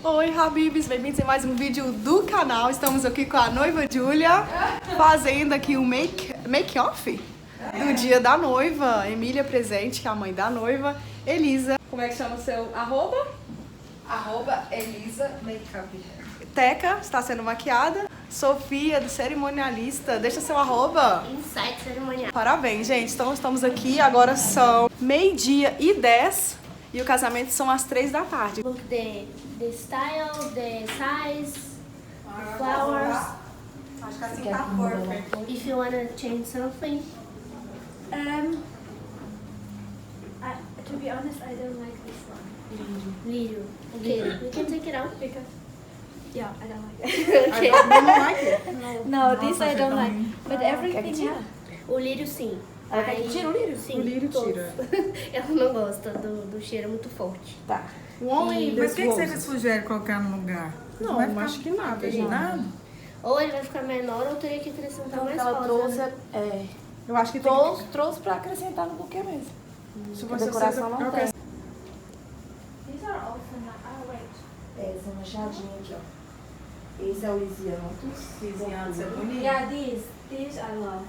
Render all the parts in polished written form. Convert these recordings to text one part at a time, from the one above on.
Oi, Habibs, bem-vindos em mais um vídeo do canal. Estamos aqui com a noiva Júlia, fazendo aqui um make-off do dia da noiva. Emília presente, que é a mãe da noiva. Elisa, como é que chama o seu arroba? Elisa Makeup. Teca, está sendo maquiada. Sofia, do cerimonialista, deixa seu arroba. Insight cerimonial. Parabéns, gente. Então estamos aqui, agora são 12h10 e o casamento são às 3 da tarde. Look the style, the size, the flowers. Acho que assim tá perfeito. If you wanna change something. To be honest, I don't like this one. Little. Okay, we can take it out. Because, yeah, I don't like it. Okay. You don't like it? No, this I don't like. But everything else. O lírio sim. Ela quer que tira o lírio? Sim. O lírio todos. tira. Ela não gosta do cheiro muito forte. Tá. O homem Mas o das que você rosas. sugere colocar no lugar? Não, vai eu ficar acho que nada, gente. nada? Ou ele vai ficar menor ou teria que acrescentar mais Ela rosa. trouxe, Né? Eu acho que tem que... trouxe pra acrescentar no buquê mesmo. Se A você decoração não tem. These are all for now. Oh, wait. Essa machadinha aqui, ó. Esse é o lisianthus. Lisianthus é bonito. Yeah, these I love.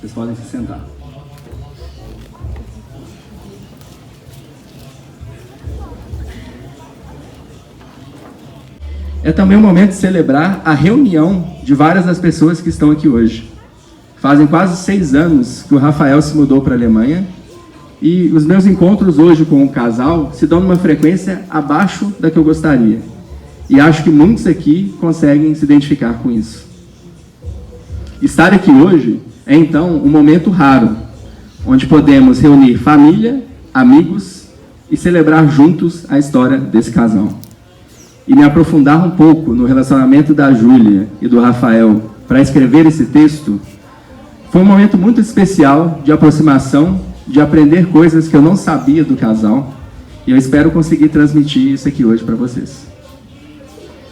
Vocês podem se sentar. É também o momento de celebrar a reunião de várias das pessoas que estão aqui hoje. Fazem quase 6 anos que o Raphael se mudou para a Alemanha e os meus encontros hoje com o casal se dão numa frequência abaixo da que eu gostaria. E acho que muitos aqui conseguem se identificar com isso. Estar aqui hoje é então um momento raro, onde podemos reunir família, amigos e celebrar juntos a história desse casal. E me aprofundar um pouco no relacionamento da Júlia e do Raphael para escrever esse texto, foi um momento muito especial de aproximação, de aprender coisas que eu não sabia do casal, e eu espero conseguir transmitir isso aqui hoje para vocês.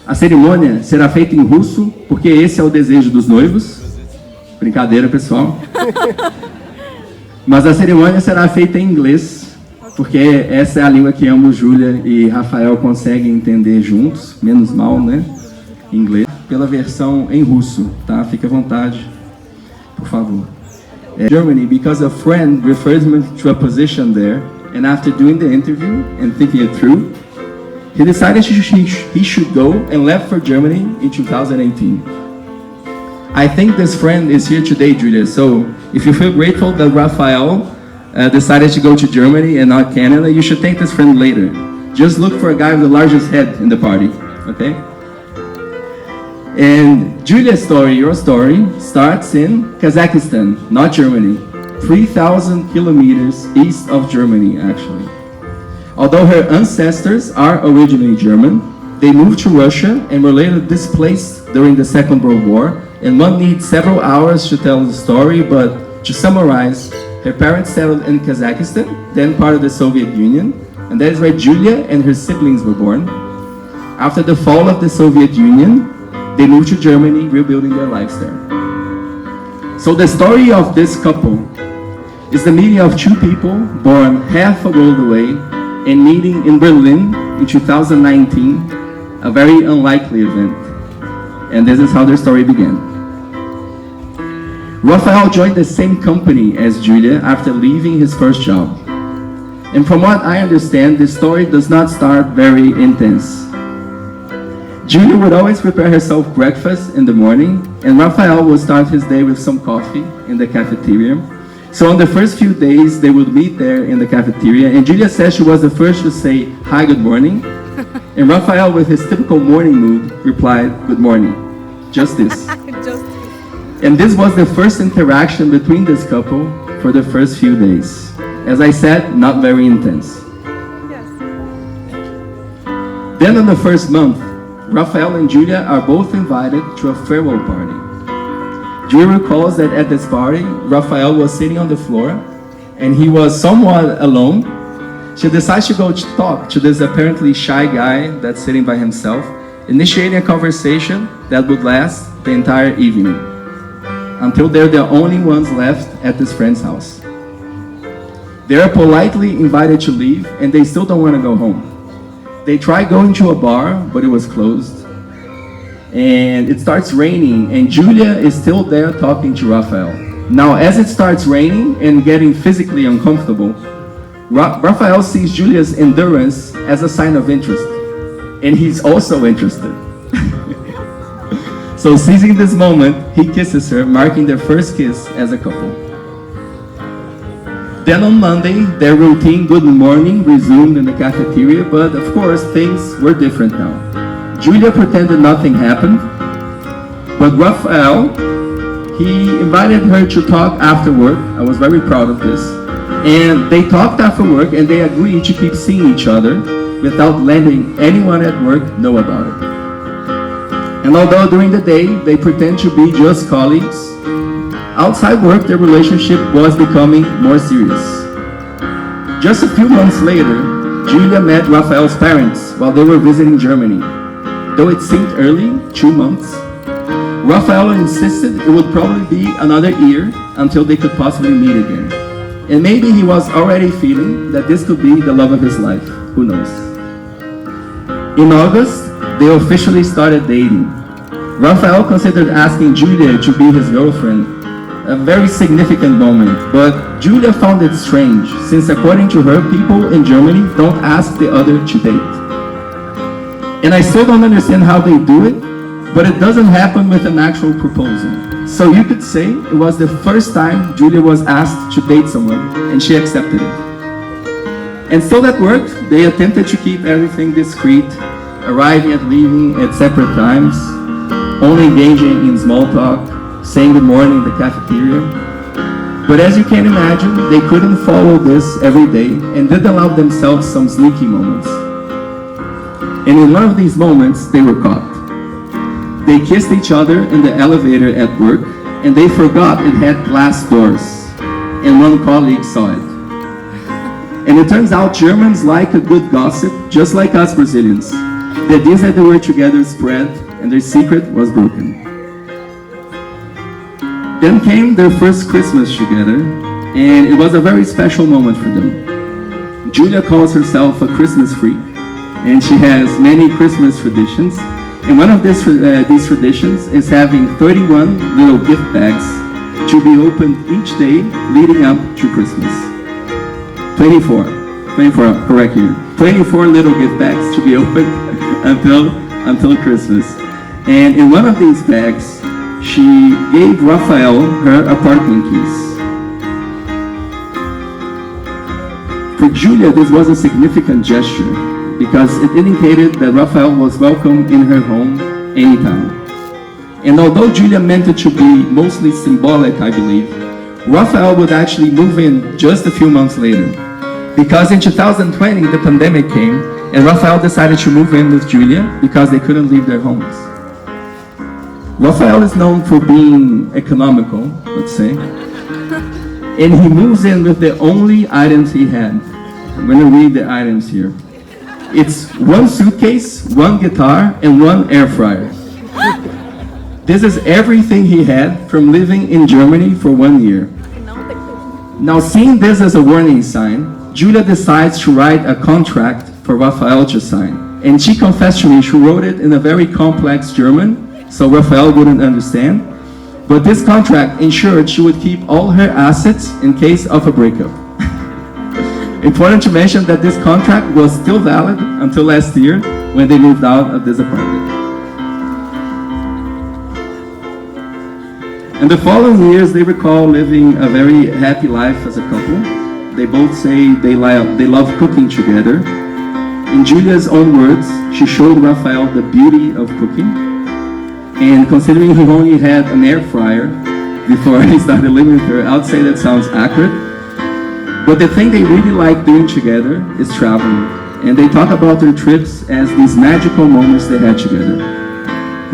A cerimônia será feita em russo, porque esse é o desejo dos noivos. Brincadeira, pessoal. Mas a cerimônia será feita em inglês, porque essa é a língua que ambos, Júlia e Rafael, conseguem entender juntos, menos mal, né? Inglês. Pela versão em russo, tá? Fique à vontade, por favor. Germany, because a friend referred me to a position there, and after doing the interview and thinking it through, he decided he should go and left for Germany in 2018. I think this friend is here today, Julia, so if you feel grateful that Raphael decided to go to Germany and not Canada, you should thank this friend later. Just look for a guy with the largest head in the party, okay? And Julia's story, your story, starts in Kazakhstan, not Germany. 3,000 kilometers east of Germany, actually. Although her ancestors are originally German, they moved to Russia and were later displaced during the Second World War, and one needs several hours to tell the story, but to summarize, her parents settled in Kazakhstan, then part of the Soviet Union, and that is where Julia and her siblings were born. After the fall of the Soviet Union, they moved to Germany, rebuilding their lives there. So the story of this couple is the meeting of two people born half a world away and meeting in Berlin in 2019, a very unlikely event. And this is how their story began. Raphael joined the same company as Julia after leaving his first job. And from what I understand, this story does not start very intense. Julia would always prepare herself breakfast in the morning, and Raphael would start his day with some coffee in the cafeteria. So on the first few days, they would meet there in the cafeteria, and Julia says she was the first to say, "Hi, good morning." And Raphael, with his typical morning mood, replied, "Good morning." Just this. And this was the first interaction between this couple for the first few days. As I said, not very intense. Yes. Then on the first month, Raphael and Julia are both invited to a farewell party. Julia recalls that at this party, Raphael was sitting on the floor and he was somewhat alone. She decides to go to talk to this apparently shy guy that's sitting by himself, initiating a conversation that would last the entire evening, until they're the only ones left at this friend's house. They are politely invited to leave and they still don't want to go home. They try going to a bar, but it was closed. And it starts raining, and Julia is still there talking to Raphael. Now, as it starts raining and getting physically uncomfortable, Raphael sees Julia's endurance as a sign of interest. And he's also interested. So seizing this moment, he kisses her, marking their first kiss as a couple. Then on Monday, their routine good morning resumed in the cafeteria, but of course things were different now. Julia pretended nothing happened, but Raphael, he invited her to talk after work. I was very proud of this. And they talked after work and they agreed to keep seeing each other without letting anyone at work know about it. And although during the day they pretend to be just colleagues, outside work their relationship was becoming more serious. Just a few months later, Julia met Raphael's parents while they were visiting Germany. Though it seemed early, 2 months, Raphael insisted it would probably be another year until they could possibly meet again. And maybe he was already feeling that this could be the love of his life. Who knows? In August, they officially started dating. Raphael considered asking Julia to be his girlfriend, a very significant moment, but Julia found it strange, since according to her, people in Germany don't ask the other to date. And I still don't understand how they do it, but it doesn't happen with an actual proposal. So you could say it was the first time Julia was asked to date someone, and she accepted it. And so that worked. They attempted to keep everything discreet, arriving and leaving at separate times, only engaging in small talk, saying good morning in the cafeteria. But as you can imagine, they couldn't follow this every day and did allow themselves some sneaky moments. And in one of these moments, they were caught. They kissed each other in the elevator at work, and they forgot it had glass doors, and one colleague saw it. And it turns out Germans like a good gossip, just like us Brazilians. The news that they were together spread, and their secret was broken. Then came their first Christmas together, and it was a very special moment for them. Julia calls herself a Christmas freak, and she has many Christmas traditions. And one of these traditions is having 31 little gift bags to be opened each day leading up to Christmas. 24, correct here. 24 little gift bags to be opened until Christmas. And in one of these bags, she gave Raphael her apartment keys. For Julia, this was a significant gesture because it indicated that Raphael was welcome in her home anytime. And although Julia meant it to be mostly symbolic, I believe, Raphael would actually move in just a few months later. Because in 2020, the pandemic came, and Raphael decided to move in with Julia because they couldn't leave their homes. Raphael is known for being economical, let's say, and he moves in with the only items he had. I'm going to read the items here. It's one suitcase, one guitar, and one air fryer. This is everything he had from living in Germany for 1 year. Now, seeing this as a warning sign, Julia decides to write a contract for Raphael to sign. And she confessed to me she wrote it in a very complex German, so Raphael wouldn't understand. But this contract ensured she would keep all her assets in case of a breakup. Important to mention that this contract was still valid until last year when they moved out of this apartment. In the following years, they recall living a very happy life as a couple. They both say they love cooking together. In Julia's own words, she showed Raphael the beauty of cooking. And considering he only had an air fryer before he started living with her, I would say that sounds accurate. But the thing they really like doing together is traveling. And they talk about their trips as these magical moments they had together.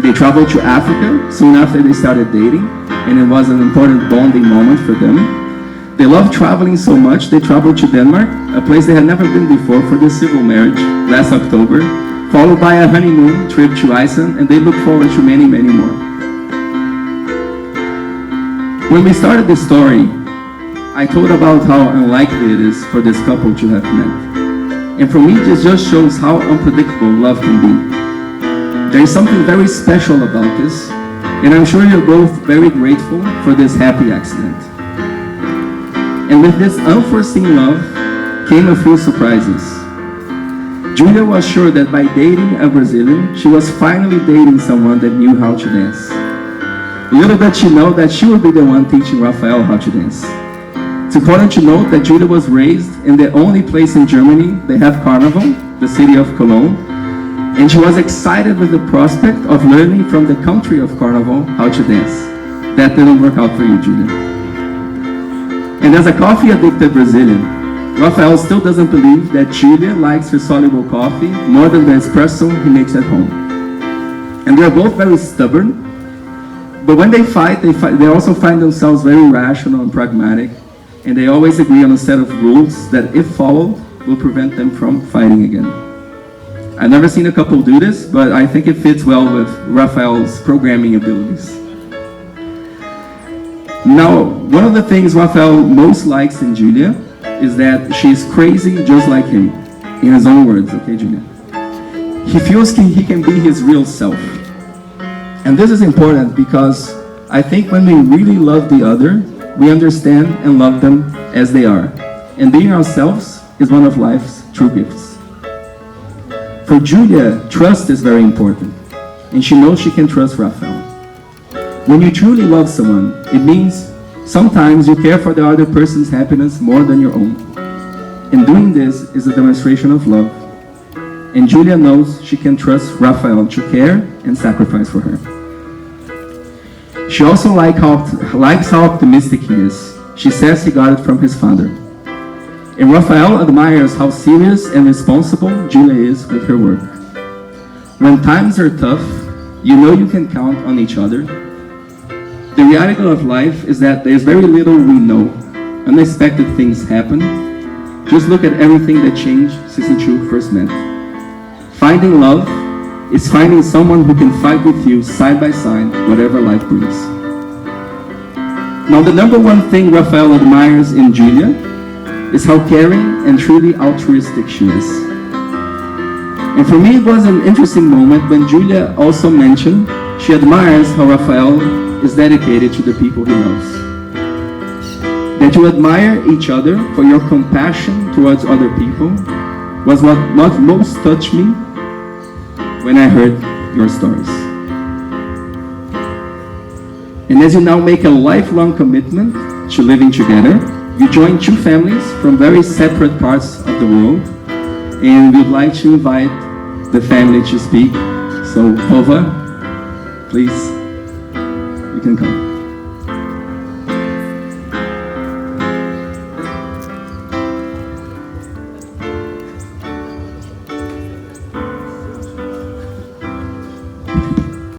They traveled to Africa soon after they started dating, and it was an important bonding moment for them. They loved traveling so much, they traveled to Denmark, a place they had never been before, for their civil marriage last October, followed by a honeymoon trip to Iceland, and they look forward to many, many more. When we started this story, I told about how unlikely it is for this couple to have met. And for me, this just shows how unpredictable love can be. There is something very special about this, and I'm sure you're both very grateful for this happy accident. And with this unforeseen love came a few surprises. Julia was sure that by dating a Brazilian, she was finally dating someone that knew how to dance. Little did she know that she would be the one teaching Raphael how to dance. It's important to note that Julia was raised in the only place in Germany they have carnival, the city of Cologne, and she was excited with the prospect of learning from the country of carnival how to dance. That didn't work out for you, Julia. And as a coffee-addicted Brazilian, Raphael still doesn't believe that Julia likes her soluble coffee more than the espresso he makes at home. And they're both very stubborn, but when they fight, they also find themselves very rational and pragmatic, and they always agree on a set of rules that, if followed, will prevent them from fighting again. I've never seen a couple do this, but I think it fits well with Raphael's programming abilities. Now, one of the things Raphael most likes in Julia is that she's crazy just like him. In his own words, okay, Julia? He feels he can be his real self. And this is important because I think when we really love the other, we understand and love them as they are. And being ourselves is one of life's true gifts. For Julia, trust is very important, and she knows she can trust Raphael. When you truly love someone, it means sometimes you care for the other person's happiness more than your own. And doing this is a demonstration of love. And Julia knows she can trust Raphael to care and sacrifice for her. She also likes how optimistic he is. She says he got it from his father. And Raphael admires how serious and responsible Julia is with her work. When times are tough, you know you can count on each other. The reality of life is that there's very little we know. Unexpected things happen. Just look at everything that changed since the two first met. Finding love is finding someone who can fight with you side by side, whatever life brings. Now, the number one thing Raphael admires in Julia is how caring and truly altruistic she is. And for me, it was an interesting moment when Julia also mentioned she admires how Raphael is dedicated to the people he loves. That you admire each other for your compassion towards other people was what most touched me when I heard your stories. And as you now make a lifelong commitment to living together, you join two families from very separate parts of the world, and we'd like to invite the family to speak. So, Pova, please, you can come.